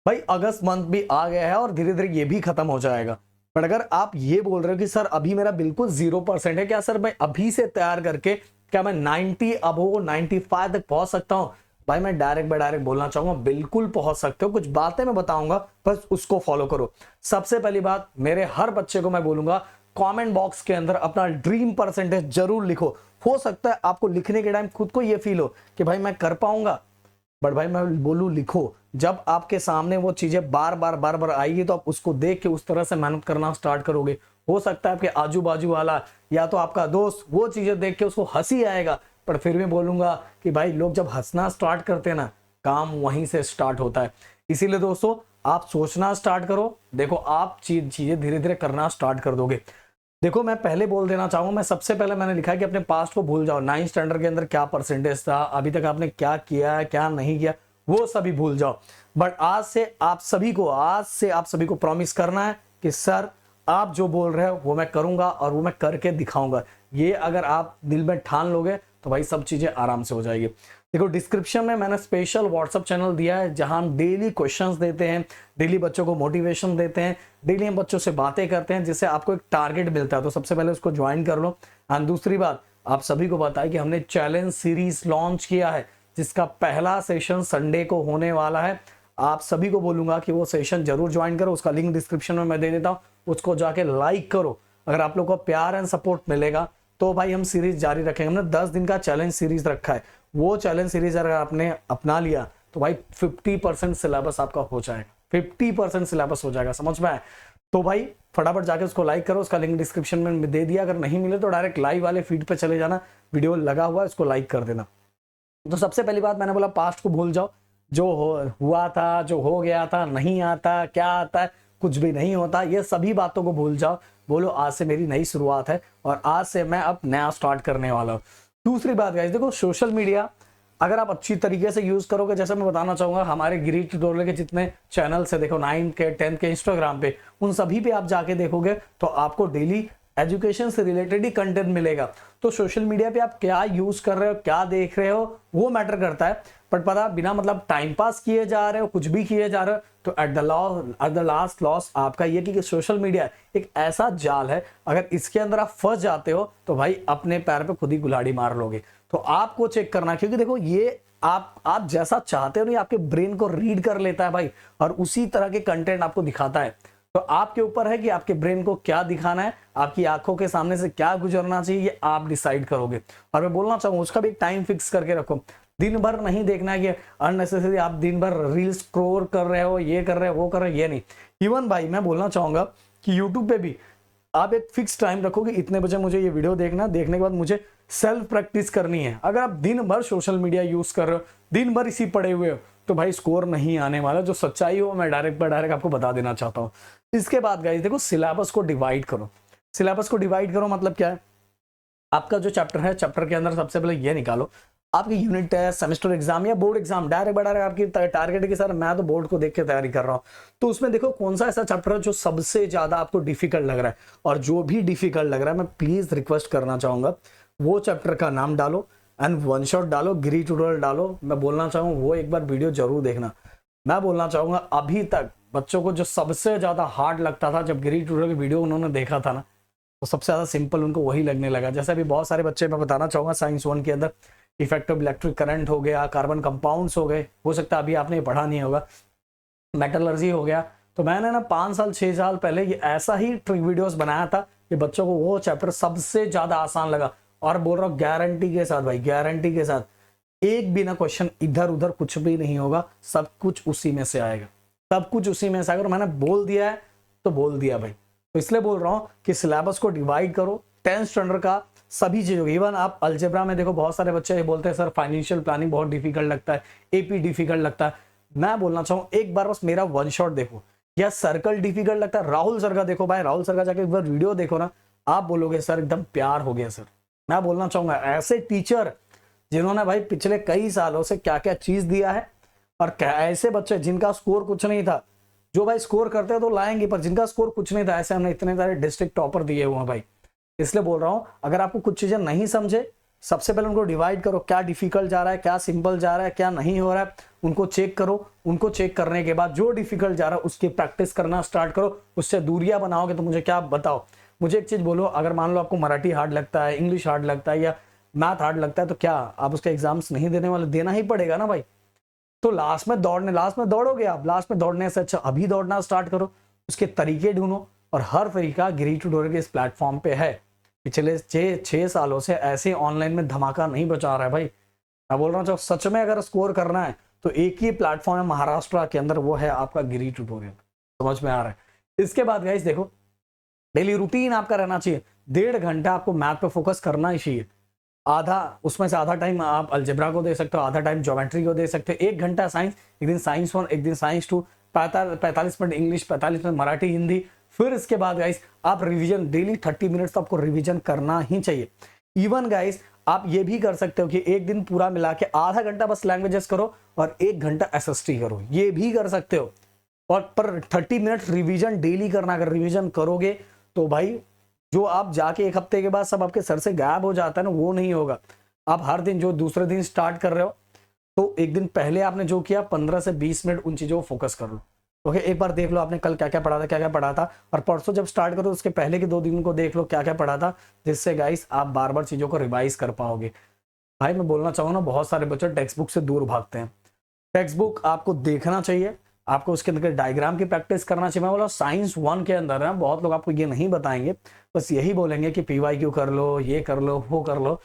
भाई अगस्त मंथ भी आ गया है और धीरे धीरे ये भी खत्म हो जाएगा। बट अगर आप ये बोल रहे हो कि सर अभी मेरा बिल्कुल 0% है, क्या सर मैं अभी से तैयार करके क्या मैं 90 अब 95 तक पहुंच सकता हूं? भाई मैं डायरेक्ट बाय डायरेक्ट बोलना चाहूंगा, बिल्कुल पहुंच सकते हो। कुछ बातें मैं बताऊंगा, बस उसको फॉलो करो। सबसे पहली बात, मेरे हर बच्चे को मैं बोलूंगा, कमेंट बॉक्स के अंदर अपना ड्रीम परसेंटेज जरूर लिखो। हो सकता है आपको लिखने के टाइम खुद को ये फील हो कि भाई मैं कर पाऊंगा, बट भाई मैं बोलूं लिखो। जब आपके सामने वो चीजें बार बार आएगी तो आप उसको देख के उस तरह से मेहनत करना स्टार्ट करोगे। हो सकता है आपके आजू बाजू वाला या तो आपका दोस्त वो चीजें देख के उसको हंसी आएगा, पर फिर भी बोलूंगा कि भाई लोग जब हंसना स्टार्ट करते हैं ना, काम वहीं से स्टार्ट होता है। इसीलिए दोस्तों आप सोचना स्टार्ट करो, देखो आप चीजें धीरे धीरे करना स्टार्ट कर दोगे। देखो मैं पहले बोल देना चाहूंगा, मैं सबसे पहले मैंने लिखा है कि अपने पास्ट को भूल जाओ। 9th स्टैंडर्ड के अंदर क्या परसेंटेज था, अभी तक आपने क्या किया है क्या नहीं किया, वो सभी भूल जाओ। बट आज से आप सभी को प्रॉमिस करना है कि सर आप जो बोल रहे हो वो मैं करूंगा और वो मैं करके दिखाऊंगा। ये अगर आप दिल में ठान लोगे तो भाई सब चीजें आराम से हो जाएगी। देखो डिस्क्रिप्शन में मैंने स्पेशल व्हाट्सएप चैनल दिया है जहां हम डेली क्वेश्चंस देते हैं, डेली बच्चों को मोटिवेशन देते हैं, डेली हम बच्चों से बातें करते हैं, जिससे आपको एक टारगेट मिलता है। तो सबसे पहले उसको ज्वाइन कर लो। एंड दूसरी बात, आप सभी को बताया कि हमने चैलेंज सीरीज लॉन्च किया है, जिसका पहला सेशन संडे को होने वाला है। आप सभी को बोलूंगा कि वो सेशन जरूर ज्वाइन करो, उसका लिंक डिस्क्रिप्शन में मैं दे देता हूँ, उसको जाके लाइक करो। अगर आप लोग को प्यार एंड सपोर्ट मिलेगा तो भाई हम सीरीज जारी रखेंगे। हमने 10 दिन का चैलेंज सीरीज रखा है, वो चैलेंज सीरीज अगर आपने अपना लिया तो भाई 50% सिलेबस आपका हो जाएगा, 50% सिलेबस हो जाएगा, समझ में आया? तो भाई फटाफट जाके उसको लाइक करो, उसका लिंक डिस्क्रिप्शन में दे दिया। अगर नहीं मिले तो डायरेक्ट लाइव वाले फीड पे चले जाना, वीडियो लगा हुआ है उसको लाइक कर देना। तो सबसे पहली बात मैंने बोला पास्ट को भूल जाओ, जो हुआ था, जो हो गया था, नहीं आता, क्या आता है, कुछ भी नहीं होता, ये सभी बातों को भूल जाओ। बोलो आज से मेरी नई शुरुआत है और आज से मैं अब नया स्टार्ट करने वाला हूं। दूसरी बात गाइस, देखो सोशल मीडिया अगर आप अच्छी तरीके से यूज करोगे, जैसे मैं बताना चाहूंगा हमारे गिरी ट्यूटोरियल के जितने चैनल्स है, देखो 9th के 10th के इंस्टाग्राम पे, उन सभी पे आप जाके देखोगे तो आपको डेली एजुकेशन से रिलेटेड ही कंटेंट मिलेगा। तो सोशल मीडिया पे आप क्या यूज कर रहे हो, क्या देख रहे हो, वो मैटर करता है। बट पता बिना मतलब टाइम पास किए जा रहे हो, कुछ भी किए जा रहे हो, तो एट द लास्ट लॉस आपका ये कि सोशल मीडिया एक ऐसा जाल है, अगर इसके अंदर आप फंस जाते हो तो भाई अपने पैर पे खुद ही कुल्हाड़ी मार लोगे। तो आपको चेक करना, क्योंकि देखो ये आप जैसा चाहते हो नहीं, आपके ब्रेन को रीड कर लेता है भाई, और उसी तरह के कंटेंट आपको दिखाता है। तो आपके ऊपर है कि आपके ब्रेन को क्या दिखाना है, आपकी आंखों के सामने से क्या गुजरना चाहिए, ये आप डिसाइड करोगे। और मैं बोलना चाहूंगा उसका भी एक टाइम फिक्स करके रखो। दिन भर नहीं देखना है कि अननेसेसरी आप दिन भर रील्स स्क्रॉल कर रहे हो, ये कर रहे हो, वो कर रहे हो, ये नहीं। इवन भाई मैं बोलना चाहूंगा कि यूट्यूब पे भी आप एक फिक्स टाइम रखोगे, इतने बजे मुझे ये वीडियो देखना, देखने के बाद मुझे सेल्फ प्रैक्टिस करनी है। अगर आप दिन भर सोशल मीडिया यूज कर रहे हो, दिन भर इसी पड़े हुए हो, तो भाई स्कोर नहीं आने वाला। जो सच्चाई हो मैं डायरेक्ट आपको बता देना चाहता हूँ। इसके बाद गाइस देखो सिलेबस को डिवाइड करो। सिलेबस को डिवाइड करो मतलब क्या है, आपका जो चैप्टर है, चैप्टर के अंदर सबसे पहले ये निकालो आपकी यूनिट टेस्ट, सेमेस्टर एग्जाम या बोर्ड एग्जाम, डायरेक्ट आपकी टारगेट है कि सर मैं तो बोर्ड को देख के तैयारी कर रहा हूं। तो उसमें देखो कौन सा ऐसा चैप्टर है जो सबसे ज्यादा आपको डिफिकल्ट लग रहा है, और जो भी डिफिकल्ट लग रहा है मैं प्लीज रिक्वेस्ट करना चाहूंगा वो चैप्टर का नाम डालो एंड वन शॉट डालो, गिरी ट्यूटोरियल डालो। मैं बोलना चाहूंगा वो एक बार वीडियो जरूर देखना। मैं बोलना चाहूंगा अभी तक बच्चों को जो सबसे ज्यादा हार्ड लगता था, जब गिरी ट्यूटोरियल की वीडियो उन्होंने देखा था ना, तो सबसे ज्यादा सिंपल उनको वही लगने लगा। जैसे अभी बहुत सारे बच्चे, मैं बताना चाहूंगा साइंस 1 के अंदर इफेक्टिव इलेक्ट्रिक करंट हो गया, कार्बन कंपाउंड्स हो गए, हो सकता है अभी आपने पढ़ा नहीं होगा, मेटलर्जी हो गया। तो मैंने ना 5 साल 6 साल पहले ये ऐसा ही ट्रिक वीडियोस बनाया था कि बच्चों को वो चैप्टर सबसे ज्यादा आसान लगा। और बोल रहा हूँ गारंटी के साथ भाई, गारंटी के साथ, एक भी ना क्वेश्चन इधर उधर कुछ भी नहीं होगा, सब कुछ उसी में से आएगा, सब कुछ उसी में से आएगा। मैंने बोल दिया है तो बोल दिया भाई। तो इसलिए बोल रहा हूँ कि सिलेबस को डिवाइड करो, 10th स्टैंडर्ड का सभी चीजों, इवन आप अलजेब्रा में देखो बहुत सारे बच्चे बोलते हैं सर फाइनेंशियल प्लानिंग बहुत डिफिकल्ट लगता है, एपी डिफिकल्ट लगता है। मैं बोलना चाहूँ एक बार बस मेरा वन शॉट देखो, या सर्कल डिफिकल्ट लगता है, राहुल सर का देखो भाई, राहुल सर का जाके एक बार वीडियो देखो ना, आप बोलोगे सर एकदम प्यार हो गया सर। मैं बोलना चाहूंगा ऐसे टीचर जिन्होंने भाई पिछले कई सालों से क्या क्या चीज दिया है, और ऐसे बच्चे जिनका स्कोर कुछ नहीं था, जो भाई स्कोर करते हैं तो लाएंगे, पर जिनका स्कोर कुछ नहीं था, ऐसे हमने इतने सारे डिस्ट्रिक्ट टॉपर दिए हुए हैं भाई। इसलिए बोल रहा हूं अगर आपको कुछ चीजें नहीं समझे, सबसे पहले उनको डिवाइड करो, क्या डिफिकल्ट जा रहा है, क्या सिंपल जा रहा है, क्या नहीं हो रहा है, उनको चेक करो। उनको चेक करने के बाद जो डिफिकल्ट जा रहा है उसकी प्रैक्टिस करना स्टार्ट करो, उससे दूरियां बनाओगे। तो मुझे क्या बताओ, मुझे एक चीज बोलो, अगर मान लो आपको मराठी हार्ड लगता है, इंग्लिश हार्ड लगता है या मैथ हार्ड लगता है, तो क्या आप उसके एग्जाम्स नहीं देने वाले? देना ही पड़ेगा ना भाई। तो लास्ट में दौड़ोगे आप, लास्ट में दौड़ने से अच्छा अभी दौड़ना स्टार्ट करो, उसके तरीके ढूंढो। और हर तरीका गिरी ट्यूटोरियल के इस प्लेटफॉर्म पे है। पिछले 6 सालों से ऐसे ऑनलाइन में धमाका नहीं बचा रहा है भाई। मैं बोल रहा हूँ, जब सच में अगर स्कोर करना है तो एक ही प्लेटफॉर्म है महाराष्ट्र के अंदर, वो है आपका गिरी ट्यूटोरियल। समझ में आ रहा है? इसके बाद गाइस देखो, डेली रूटीन आपका रहना चाहिए, 1.5 घंटा आपको मैथ पे फोकस करना ही चाहिए। आधा, उसमें से आधा टाइम आप अलजेब्रा को दे सकते हो, आधा टाइम ज्योमेट्री को दे सकते हो। 1 घंटा साइंस, एक दिन साइंस 1, एक दिन science 2, 45 minute English, 45 minute Marathi Hindi. फिर इसके बाद गाइस आप रिवीजन, डेली 30 मिनट्स तो आपको रिवीजन करना ही चाहिए। इवन गाइस आप ये भी कर सकते हो कि एक दिन पूरा मिला के आधा घंटा बस लैंग्वेजेस करो और 1 घंटा एसएसटी करो, ये भी कर सकते हो। और पर 30 मिनट रिवीजन डेली करना। अगर रिवीजन करोगे तो भाई जो आप जाके 1 हफ्ते के बाद सब आपके सर से गायब हो जाता है ना, वो नहीं होगा। आप हर दिन, जो दूसरे दिन स्टार्ट कर रहे हो, तो एक दिन पहले आपने जो किया 15 से 20 मिनट उन चीजों को फोकस कर लो। ओके, एक बार देख लो आपने कल क्या क्या पढ़ा था, क्या क्या पढ़ा था, और परसों जब स्टार्ट करो उसके पहले के 2 दिन को देख लो क्या क्या पढ़ा था, जिससे गाइस आप बार बार चीजों को रिवाइज कर पाओगे। भाई मैं बोलना चाहूंगा ना, बहुत सारे बच्चे टेक्स्ट बुक से दूर भागते हैं। टेक्स्ट बुक आपको देखना चाहिए, आपको उसके अंदर डायग्राम की प्रैक्टिस करना चाहिए। मैं बोला साइंस 1 के अंदर ना बहुत लोग आपको ये नहीं बताएंगे, बस यही बोलेंगे कि पीवाईक्यू कर लो, ये कर लो, वो कर लो।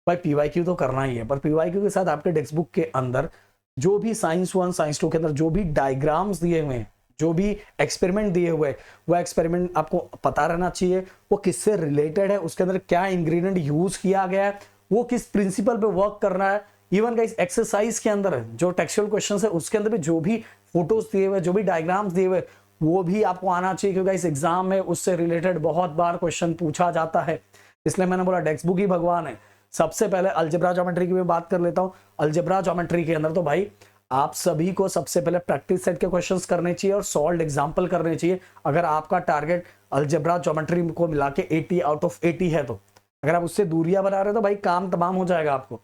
भाई पीवाईक्यू तो करना ही है, पर पीवाईक्यू के साथ आपके टेक्स्ट बुक के अंदर जो भी साइंस 1 साइंस 2 के अंदर जो भी डायग्राम्स दिए हुए हैं, जो भी एक्सपेरिमेंट दिए हुए, वो एक्सपेरिमेंट आपको पता रहना चाहिए, वो किससे रिलेटेड है, उसके अंदर क्या इंग्रेडिएंट यूज किया गया है, वो किस प्रिंसिपल पे वर्क करना है। इवन गाइस एक्सरसाइज के अंदर जो टेक्सचुअल क्वेश्चन है उसके अंदर भी जो भी फोटोज दिए हुए, जो भी डायग्राम्स दिए हुए, वो भी आपको आना चाहिए, क्योंकि इस एग्जाम में उससे रिलेटेड बहुत बार क्वेश्चन पूछा जाता है। इसलिए मैंने बोला टेक्स्ट बुक ही भगवान है। सबसे पहले अलजेब्रा ज्योमेट्री की मैं बात कर लेता हूँ। अलजेब्रा ज्योमेट्री के अंदर तो भाई आप सभी को सबसे पहले प्रैक्टिस सेट के क्वेश्चंस करने चाहिए और सॉल्व एग्जांपल करने चाहिए। अगर आपका टारगेट अलजेब्रा ज्योमेट्री को मिला के 80 आउट ऑफ 80 है, तो अगर आप उससे दूरियां बना रहे हो तो भाई काम तमाम हो जाएगा आपको।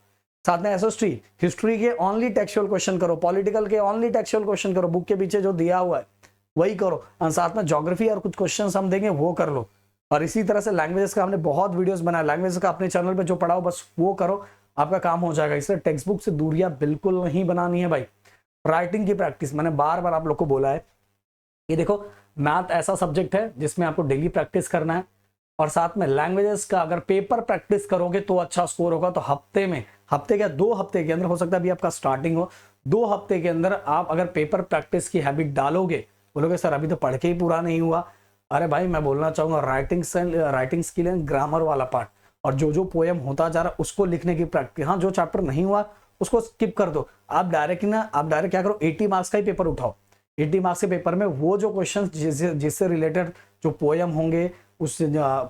साथ में एसएसटी, हिस्ट्री के ओनली टेक्सचुअल क्वेश्चन करो, पॉलिटिकल के ओनली टेक्सचुअल क्वेश्चन करो, बुक के पीछे जो दिया हुआ है वही करो, और साथ में ज्योग्राफी और कुछ क्वेश्चंस हम देंगे वो कर लो। और इसी तरह से लैंग्वेजेस का हमने बहुत वीडियोस बनाया, लैंग्वेजेस का अपने चैनल पे जो पढ़ाओ बस वो करो, आपका काम हो जाएगा। इसलिए टेक्स्ट बुक से दूरियां बिल्कुल नहीं बनानी है भाई। राइटिंग की प्रैक्टिस, मैंने बार बार आप लोग को बोला है, ये देखो मैथ ऐसा सब्जेक्ट है जिसमें आपको डेली प्रैक्टिस करना है, और साथ में लैंग्वेजेस का अगर पेपर प्रैक्टिस करोगे तो अच्छा स्कोर होगा। तो हफ्ते में, हफ्ते क्या 2 हफ्ते के अंदर, हो सकता है अभी आपका स्टार्टिंग हो, 2 हफ्ते के अंदर आप अगर पेपर प्रैक्टिस की हैबिट डालोगे, बोलोगे सर अभी तो पढ़ के ही पूरा नहीं हुआ। अरे भाई मैं बोलना चाहूंगा राइटिंग स्किल एंड ग्रामर वाला पार्ट, और जो जो पोएम होता जा रहा है उसको लिखने की प्रैक्टिस। हाँ, जो चैप्टर नहीं हुआ उसको स्किप कर दो। आप डायरेक्ट क्या करो, 80 मार्क्स का ही पेपर उठाओ। 80 मार्क्स के पेपर में वो जो क्वेश्चन जिससे रिलेटेड जो पोएम होंगे, उस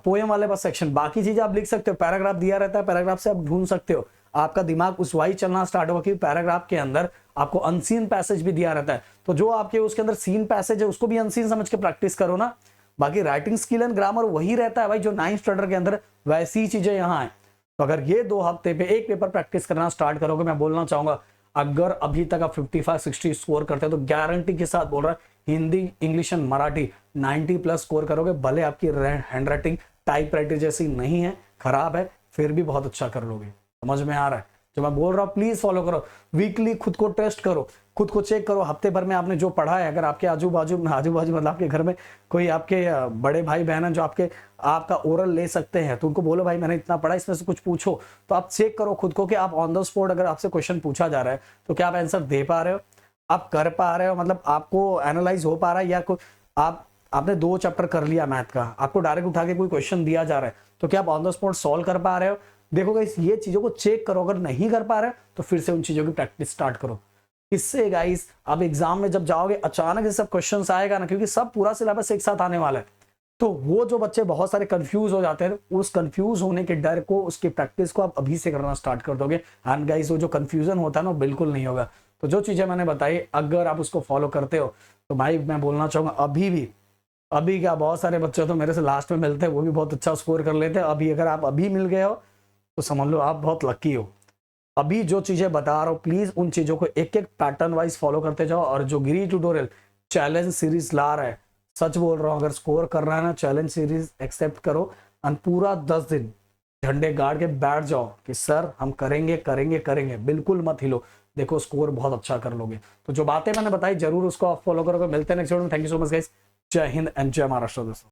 पोएम वाले बस सेक्शन, बाकी चीजें आप लिख सकते हो। पैराग्राफ दिया रहता है, पैराग्राफ से आप ढूंढ सकते हो। आपका दिमाग उस वाई चलना स्टार्ट होगा, क्योंकि पैराग्राफ के अंदर आपको अनसीन पैसेज भी दिया रहता है। तो जो आपके उसके अंदर सीन पैसेज है उसको भी अनसीन समझ के प्रैक्टिस करो ना। बाकी राइटिंग स्किल एंड ग्रामर वही रहता है भाई जो 9th स्टैंडर्ड के अंदर, वैसी चीजें यहाँ है। तो अगर ये 2 हफ्ते पे एक पेपर प्रैक्टिस करना स्टार्ट करोगे, मैं बोलना चाहूंगा अगर अभी तक आप 55-60 स्कोर करते हैं तो गारंटी के साथ बोल रहा है Hindi, English and Marathi 90+ score करोगे। भले आपकी हैंड राइटिंग टाइप राइटिंग जैसी नहीं है, खराब है, फिर भी बहुत अच्छा कर लोगे। समझ में आ रहा है जो मैं बोल रहा हूँ? प्लीज फॉलो करो, वीकली खुद को टेस्ट करो, खुद को चेक करो, हफ्ते भर में आपने जो पढ़ा है। अगर आपके आजू बाजू मतलब आपके घर में कोई आपके बड़े भाई बहन है जो आपका ओरल ले सकते हैं, तो उनको बोलो भाई मैंने इतना पढ़ा, इसमें से कुछ पूछो। तो आप चेक करो खुद को कि आप ऑन द स्पॉट अगर आपसे क्वेश्चन पूछा जा रहा है तो क्या आप आंसर दे पा रहे हो, आप कर पा रहे हो, मतलब आपको एनालाइज हो पा रहा है, या आपने 2 चैप्टर कर लिया मैथ का, आपको डायरेक्ट उठा के कोई क्वेश्चन दिया जा रहा है तो क्या आप ऑन द स्पॉट सॉल्व कर पा रहे हो। देखो गाइस, ये चीजों को चेक करो। अगर नहीं कर पा रहे तो फिर से उन चीजों की प्रैक्टिस स्टार्ट करो। इससे गाइस अब एग्जाम में जब जाओगे अचानक से सब क्वेश्चंस आएगा ना, क्योंकि सब पूरा सिलेबस एक साथ आने वाला है, तो वो जो बच्चे बहुत सारे कंफ्यूज हो जाते हैं, उस कंफ्यूज होने के डर को, उसकी प्रैक्टिस को आप अभी से करना स्टार्ट कर दोगे। एंड गाइस वो जो कंफ्यूजन होता है ना बिल्कुल नहीं होगा। तो जो चीजें मैंने बताई अगर आप उसको फॉलो करते हो तो भाई मैं बोलना चाहूंगा अभी क्या बहुत सारे बच्चे तो मेरे से लास्ट में मिलते हैं, वो भी बहुत अच्छा स्कोर कर लेते हैं। अभी अगर आप अभी मिल गए हो तो समझ लो आप बहुत लकी हो। अभी जो चीजें बता रहा हूँ प्लीज उन चीजों को एक एक पैटर्न वाइज फॉलो करते जाओ। और जो गिरी ट्यूटोरियल चैलेंज सीरीज ला रहा है, सच बोल रहा हूँ, अगर स्कोर करना है ना चैलेंज सीरीज एक्सेप्ट करो और पूरा 10 दिन झंडे गाड़ के बैठ जाओ कि सर हम करेंगे करेंगे करेंगे, बिल्कुल मत हिलो, देखो स्कोर बहुत अच्छा कर लोगे। तो जो बातें मैंने बताई जरूर उसको आप फॉलो करोगे। मिलते हैं नेक्स्ट वीडियो में। Thank you so much guys. जय हिंद एंड जय महाराष्ट्र दोस्तों।